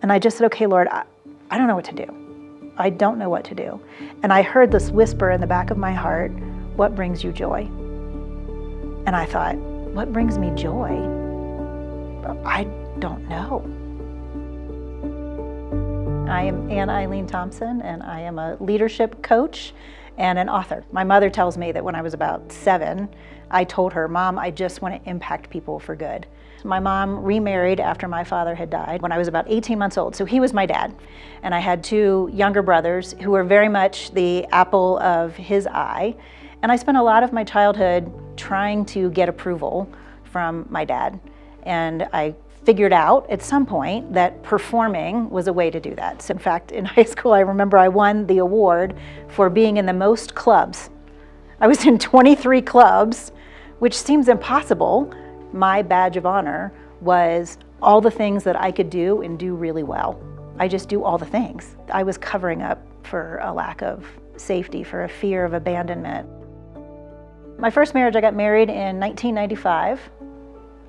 And I just said, okay, Lord, I don't know what to do. I don't know what to do. And I heard this whisper in the back of my heart, what brings you joy? And I thought, what brings me joy? I don't know. I am Eileen Thompson, and I am a leadership coach and an author. My mother tells me that when I was about 7, I told her, Mom, I just want to impact people for good. My mom remarried after my father had died when I was about 18 months old, so he was my dad. And I had 2 younger brothers who were very much the apple of his eye. And I spent a lot of my childhood trying to get approval from my dad. And I figured out at some point that performing was a way to do that. So in fact, in high school, I remember I won the award for being in the most clubs. I was in 23 clubs, which seems impossible. My badge of honor was all the things that I could do and do really well. I just do all the things. I was covering up for a lack of safety, for a fear of abandonment. My first marriage, I got married in 1995.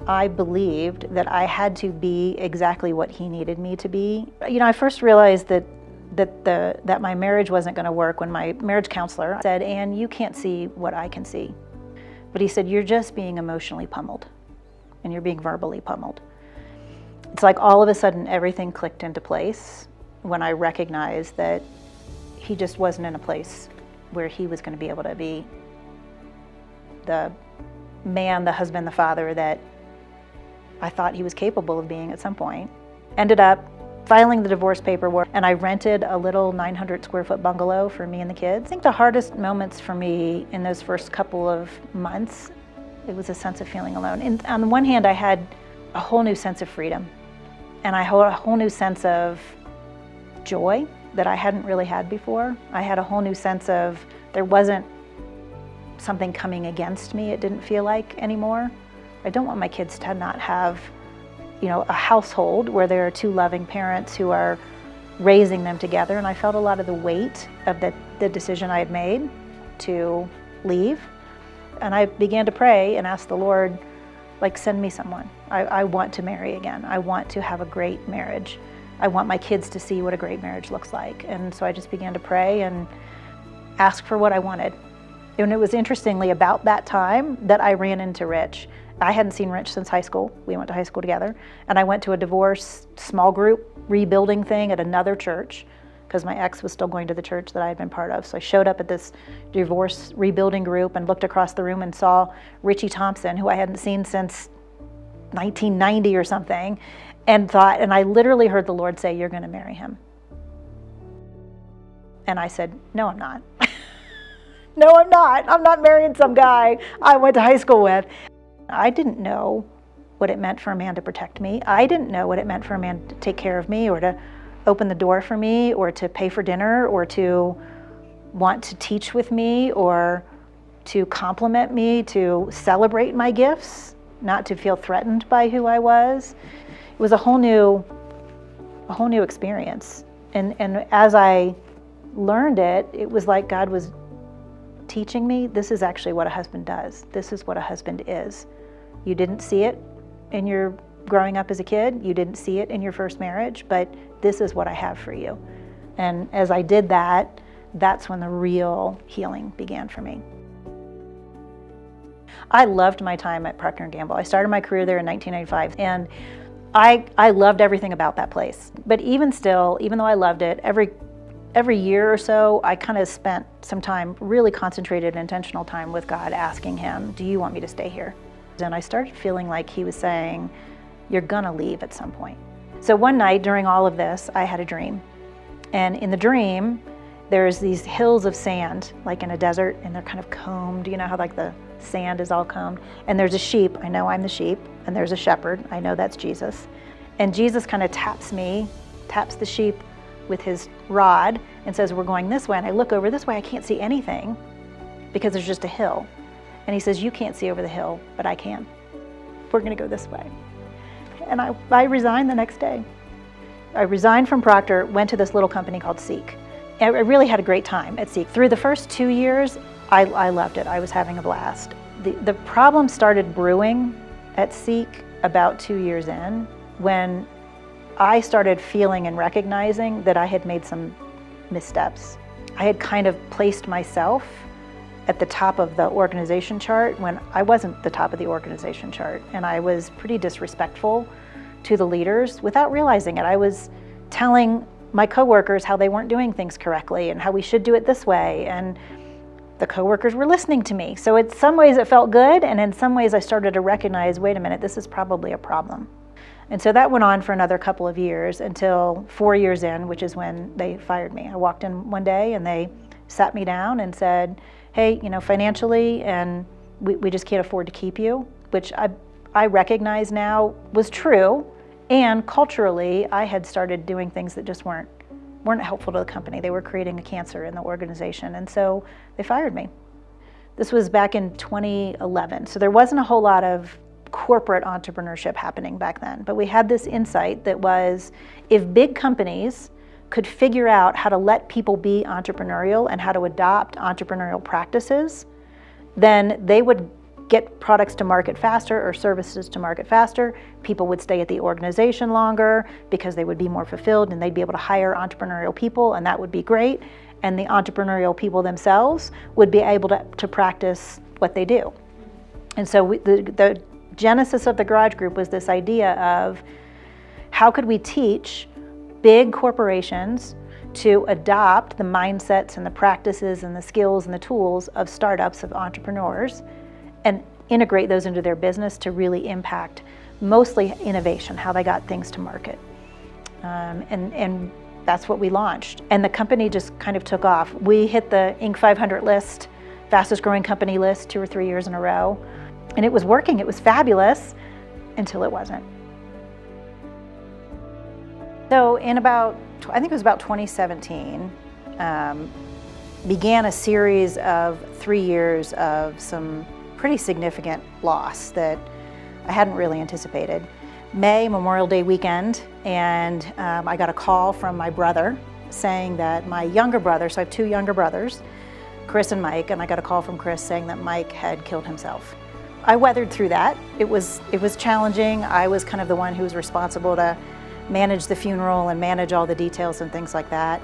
I believed that I had to be exactly what he needed me to be. You know, I first realized that my marriage wasn't going to work when my marriage counselor said, Ann, you can't see what I can see. But he said, you're just being emotionally pummeled, and you're being verbally pummeled. It's like all of a sudden everything clicked into place when I recognized that he just wasn't in a place where he was going to be able to be the man, the husband, the father that I thought he was capable of being at some point. Ended up filing the divorce paperwork, and I rented a little 900 square foot bungalow for me and the kids. I think the hardest moments for me in those first couple of months, it was a sense of feeling alone. And on the one hand, I had a whole new sense of freedom, and I had a whole new sense of joy that I hadn't really had before. I had a whole new sense of there wasn't something coming against me, it didn't feel like anymore. I don't want my kids to not have, you know, a household where there are 2 loving parents who are raising them together. And I felt a lot of the weight of the decision I had made to leave. And I began to pray and ask the Lord, like, send me someone. I want to marry again. I want to have a great marriage. I want my kids to see what a great marriage looks like. And so I just began to pray and ask for what I wanted. And it was interestingly about that time that I ran into Rich. I hadn't seen Rich since high school. We went to high school together. And I went to a divorce small group rebuilding thing at another church because my ex was still going to the church that I had been part of. So I showed up at this divorce rebuilding group and looked across the room and saw Eileen Thompson, who I hadn't seen since 1990 or something, and I literally heard the Lord say, you're going to marry him. And I said, no, I'm not. No, I'm not. I'm not marrying some guy I went to high school with. I didn't know what it meant for a man to protect me. I didn't know what it meant for a man to take care of me or to open the door for me or to pay for dinner or to want to teach with me or to compliment me, to celebrate my gifts, not to feel threatened by who I was. It was a whole new experience. And as I learned it, it was like God was teaching me, this is actually what a husband does. This is what a husband is. You didn't see it in your growing up as a kid. You didn't see it in your first marriage, but this is what I have for you. And as I did that, that's when the real healing began for me. I loved my time at Procter & Gamble. I started my career there in 1995, and I loved everything about that place. But even still, even though I loved it, every year or so, I kind of spent some time, really concentrated, intentional time with God, asking him, do you want me to stay here? And I started feeling like he was saying, you're gonna leave at some point. So one night during all of this, I had a dream. And in the dream, there's these hills of sand, like in a desert, and they're kind of combed. You know how like the sand is all combed? And there's a sheep, I know I'm the sheep, and there's a shepherd, I know that's Jesus. And Jesus kind of taps the sheep with his rod and says, we're going this way. And I look over this way, I can't see anything because there's just a hill. And he says, you can't see over the hill, but I can. We're gonna go this way. And I resigned the next day. I resigned from Procter, went to this little company called Seek. I really had a great time at Seek. Through the first 2 years, I loved it. I was having a blast. The problem started brewing at Seek about 2 years in when I started feeling and recognizing that I had made some missteps. I had kind of placed myself at the top of the organization chart when I wasn't the top of the organization chart, and I was pretty disrespectful to the leaders without realizing it. I was telling my coworkers how they weren't doing things correctly and how we should do it this way, and the coworkers were listening to me. So in some ways it felt good, and in some ways I started to recognize, wait a minute, this is probably a problem. And so that went on for another couple of years until 4 years in, which is when they fired me. I walked in one day and they sat me down and said, hey, financially, and we just can't afford to keep you, which I recognize now was true. And culturally, I had started doing things that just weren't helpful to the company. They were creating a cancer in the organization, and so they fired me. This was back in 2011, so there wasn't a whole lot of corporate entrepreneurship happening back then. But we had this insight that was, if big companies could figure out how to let people be entrepreneurial and how to adopt entrepreneurial practices, then they would get products to market faster or services to market faster. People would stay at the organization longer because they would be more fulfilled and they'd be able to hire entrepreneurial people, and that would be great. And the entrepreneurial people themselves would be able to practice what they do. And so the genesis of the Garage Group was this idea of how could we teach big corporations to adopt the mindsets and the practices and the skills and the tools of startups, of entrepreneurs, and integrate those into their business to really impact mostly innovation, how they got things to market. And that's what we launched. And the company just kind of took off. We hit the Inc. 500 list, fastest growing company list 2 or 3 years in a row. And it was working, it was fabulous, until it wasn't. So in I think it was about 2017, began a series of 3 years of some pretty significant loss that I hadn't really anticipated. Memorial Day weekend, and I got a call from my brother saying that my younger brother, so I have 2 younger brothers, Chris and Mike, and I got a call from Chris saying that Mike had killed himself. I weathered through that. It was challenging. I was kind of the one who was responsible to manage the funeral and manage all the details and things like that.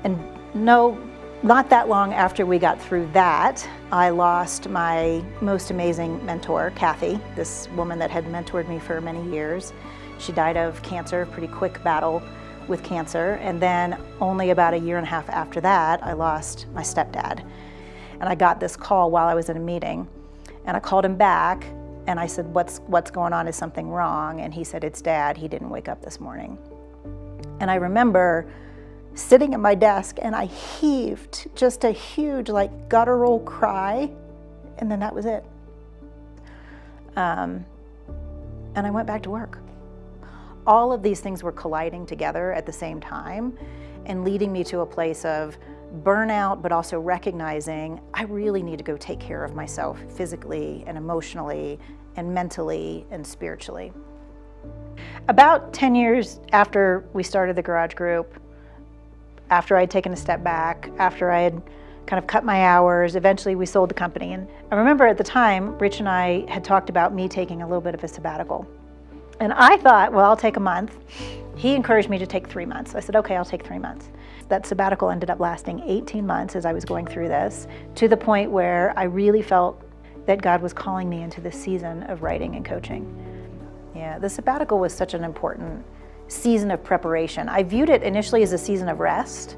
And no, not that long after we got through that, I lost my most amazing mentor, Kathy, this woman that had mentored me for many years. She died of cancer, pretty quick battle with cancer. And then only about 1.5 years after that, I lost my stepdad. And I got this call while I was in a meeting. And I called him back and I said, what's going on? Is something wrong? And he said, it's Dad. He didn't wake up this morning. And I remember sitting at my desk and I heaved just a huge, like, guttural cry, and then that was it. And I went back to work. All of these things were colliding together at the same time and leading me to a place of burnout, but also recognizing I really need to go take care of myself physically and emotionally and mentally and spiritually. About 10 years after we started the Garage Group, after I'd taken a step back, after I had kind of cut my hours, eventually we sold the company. And I remember at the time, Rich and I had talked about me taking a little bit of a sabbatical. And I thought, well, I'll take a month. He encouraged me to take 3 months. I said, okay, I'll take 3 months. That sabbatical ended up lasting 18 months as I was going through this, to the point where I really felt that God was calling me into this season of writing and coaching. Yeah, the sabbatical was such an important season of preparation. I viewed it initially as a season of rest,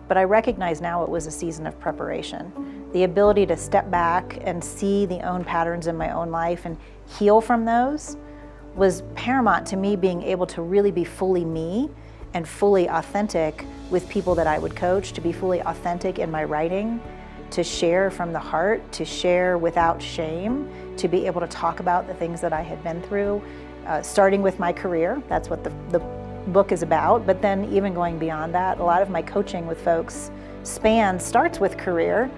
but I recognize now it was a season of preparation. The ability to step back and see the own patterns in my own life and heal from those was paramount to me being able to really be fully me and fully authentic with people that I would coach, to be fully authentic in my writing, to share from the heart, to share without shame, to be able to talk about the things that I had been through, starting with my career. That's what the book is about, but then even going beyond that. A lot of my coaching with folks starts with career,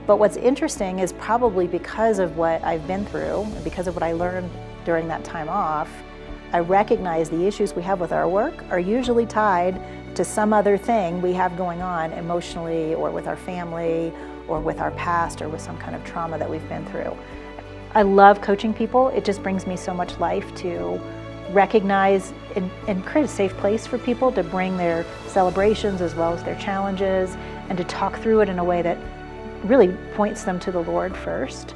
but what's interesting is probably because of what I've been through, and because of what I learned during that time off, I recognize the issues we have with our work are usually tied to some other thing we have going on emotionally, or with our family, or with our past, or with some kind of trauma that we've been through. I love coaching people. It just brings me so much life to recognize and create a safe place for people to bring their celebrations as well as their challenges, and to talk through it in a way that really points them to the Lord first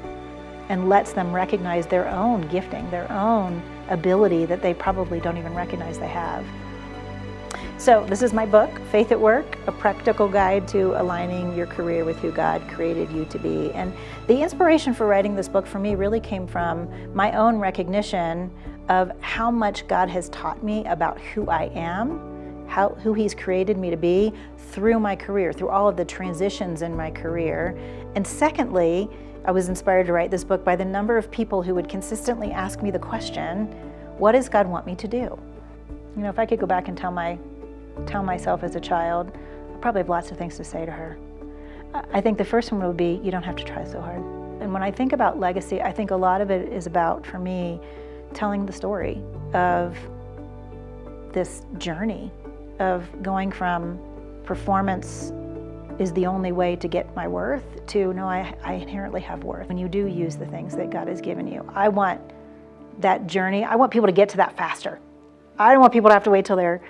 and lets them recognize their own gifting, their own ability that they probably don't even recognize they have. So this is my book, Faith at Work, a practical guide to aligning your career with who God created you to be. And the inspiration for writing this book for me really came from my own recognition of how much God has taught me about who I am, who He's created me to be through my career, through all of the transitions in my career. And secondly, I was inspired to write this book by the number of people who would consistently ask me the question, what does God want me to do? You know, if I could go back and tell myself as a child, I probably have lots of things to say to her. I think the first one would be, you don't have to try so hard. And when I think about legacy, I think a lot of it is about, for me, telling the story of this journey of going from performance is the only way to get my worth to, no, I inherently have worth. When you do use the things that God has given you, I want that journey, I want people to get to that faster. I don't want people to have to wait till they're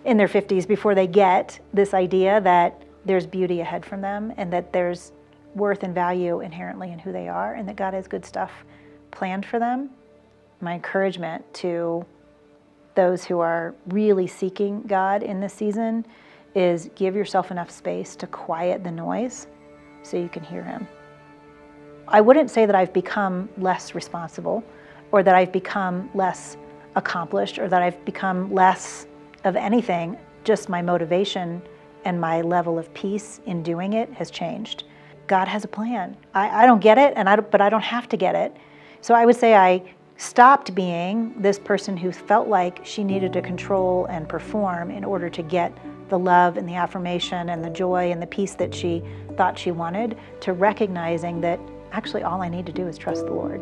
in their 50s before they get this idea that there's beauty ahead from them and that there's worth and value inherently in who they are and that God has good stuff planned for them. My encouragement to those who are really seeking God in this season is give yourself enough space to quiet the noise so you can hear Him. I wouldn't say that I've become less responsible or that I've become less accomplished or that I've become less of anything. Just my motivation and my level of peace in doing it has changed. God has a plan. I don't get it, but I don't have to get it. So I would say I stopped being this person who felt like she needed to control and perform in order to get the love and the affirmation and the joy and the peace that she thought she wanted, to recognizing that actually all I need to do is trust the Lord.